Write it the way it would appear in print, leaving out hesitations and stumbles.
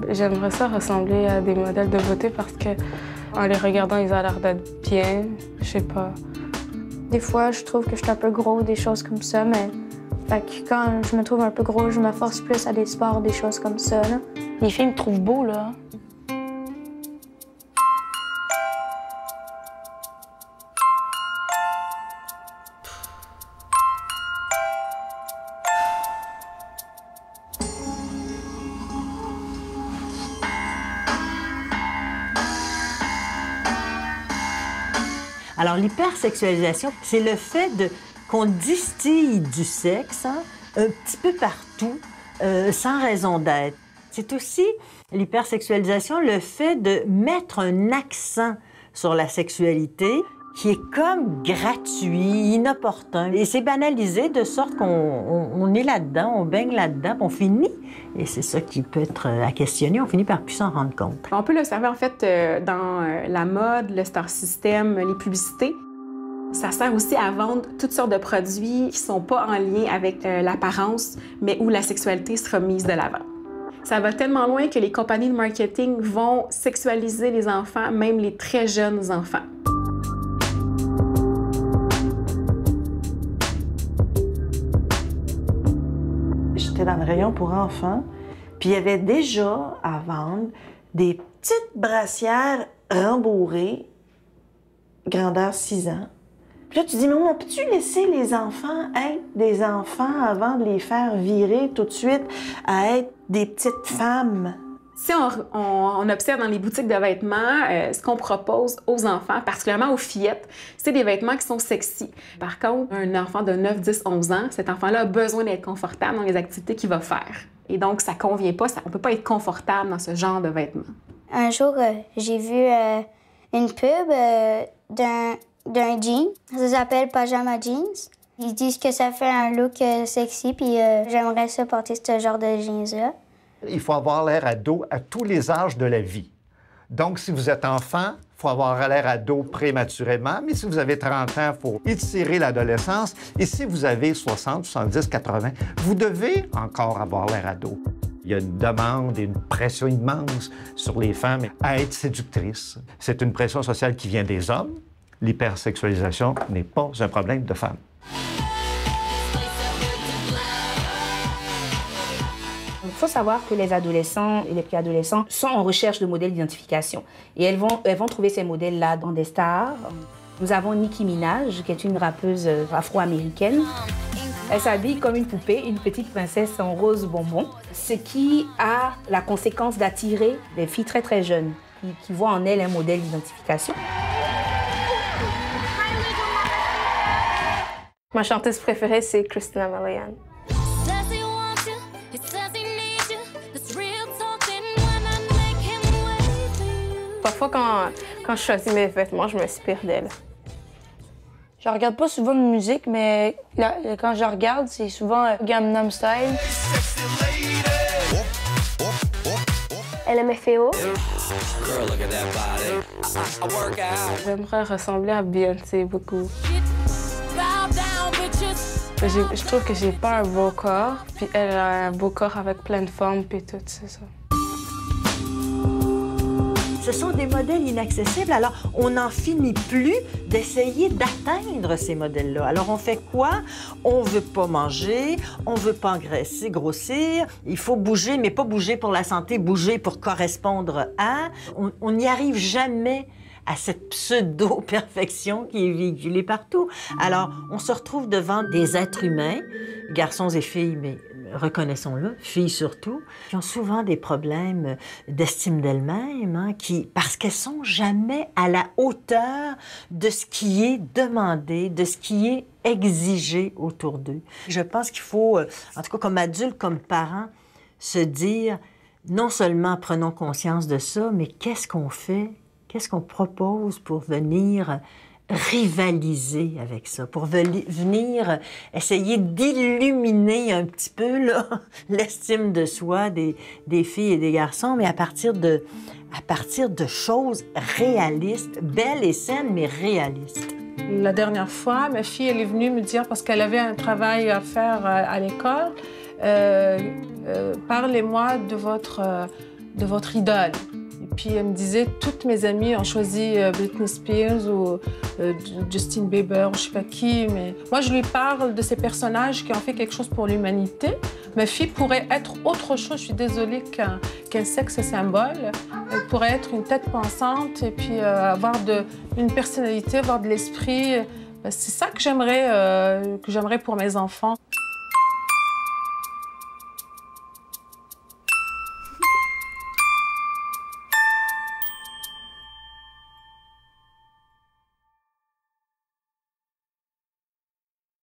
J'aimerais ça ressembler à des modèles de beauté parce que en les regardant, ils ont l'air d'être bien. Je sais pas. Des fois, je trouve que je suis un peu gros, des choses comme ça, mais fait que quand je me trouve un peu gros, je me force plus à des sports, des choses comme ça, là. Les filles me trouvent beau, là. Alors, l'hypersexualisation, c'est le fait qu'on distille du sexe un petit peu partout, sans raison d'être. C'est aussi, l'hypersexualisation, le fait de mettre un accent sur la sexualité qui est comme gratuit, inopportun. Et c'est banalisé de sorte qu'on est là-dedans, on baigne là-dedans, on finit. Et c'est ça qui peut être à questionner, on finit par plus s'en rendre compte. On peut l'observer en fait dans la mode, le star system, les publicités. Ça sert aussi à vendre toutes sortes de produits qui sont pas en lien avec l'apparence, mais où la sexualité sera mise de l'avant. Ça va tellement loin que les compagnies de marketing vont sexualiser les enfants, même les très jeunes enfants. J'étais dans le rayon pour enfants, puis il y avait déjà à vendre des petites brassières rembourrées, grandeur 6 ans. Puis là, tu dis, mais on peut-tu laisser les enfants être des enfants avant de les faire virer tout de suite à être des petites femmes? Si on observe dans les boutiques de vêtements, ce qu'on propose aux enfants, particulièrement aux fillettes, c'est des vêtements qui sont sexy. Par contre, un enfant de 9, 10, 11 ans, cet enfant-là a besoin d'être confortable dans les activités qu'il va faire. Et donc, ça convient pas, on peut pas être confortable dans ce genre de vêtements. Un jour, j'ai vu une pub d'un jean. Ça s'appelle Pajama Jeans. Ils disent que ça fait un look sexy, puis j'aimerais ça porter ce genre de jeans-là. Il faut avoir l'air ado à tous les âges de la vie. Donc, si vous êtes enfant, il faut avoir l'air ado prématurément, mais si vous avez 30 ans, il faut étirer l'adolescence. Et si vous avez 60, 70, 80, vous devez encore avoir l'air ado. Il y a une demande et une pression immense sur les femmes à être séductrices. C'est une pression sociale qui vient des hommes. L'hypersexualisation n'est pas un problème de femmes. Il faut savoir que les adolescents et les préadolescents sont en recherche de modèles d'identification. Et elles vont trouver ces modèles-là dans des stars. Nous avons Nicki Minaj, qui est une rappeuse afro-américaine. Elle s'habille comme une poupée, une petite princesse en rose bonbon, ce qui a la conséquence d'attirer des filles très très jeunes qui voient en elle un modèle d'identification. Ma chanteuse préférée, c'est Christina Milian. Parfois, quand je choisis mes vêtements, je m'inspire d'elle. Je regarde pas souvent de musique, mais là, quand je regarde, c'est souvent Gangnam Style. LMFAO. J'aimerais ressembler à Beyoncé beaucoup. Je trouve que j'ai pas un beau corps, puis elle a un beau corps avec plein de formes, puis tout, c'est ça. Ce sont des modèles inaccessibles, alors on n'en finit plus d'essayer d'atteindre ces modèles-là. Alors on fait quoi? On veut pas manger, on veut pas engraisser, grossir, il faut bouger, mais pas bouger pour la santé, bouger pour correspondre à. On n'y arrive jamais à cette pseudo-perfection qui est véhiculée partout. Alors, on se retrouve devant des êtres humains, garçons et filles, mais reconnaissons-le, filles surtout, qui ont souvent des problèmes d'estime d'elles-mêmes, parce qu'elles sont jamais à la hauteur de ce qui est demandé, de ce qui est exigé autour d'eux. Je pense qu'il faut, en tout cas comme adulte, comme parent, se dire, non seulement prenons conscience de ça, mais qu'est-ce qu'on fait? Qu'est-ce qu'on propose pour venir rivaliser avec ça, pour venir essayer d'illuminer un petit peu l'estime de soi des filles et des garçons, mais à partir de choses réalistes, belles et saines, mais réalistes. La dernière fois, ma fille, elle est venue me dire, parce qu'elle avait un travail à faire à l'école, parlez-moi de votre de votre idole. Et puis elle me disait, toutes mes amies ont choisi Britney Spears ou Justin Bieber, ou je sais pas qui, mais moi je lui parle de ces personnages qui ont fait quelque chose pour l'humanité. Ma fille pourrait être autre chose, je suis désolée, qu'un sexe symbole. Elle pourrait être une tête pensante et puis avoir une personnalité, avoir de l'esprit. C'est ça que j'aimerais pour mes enfants.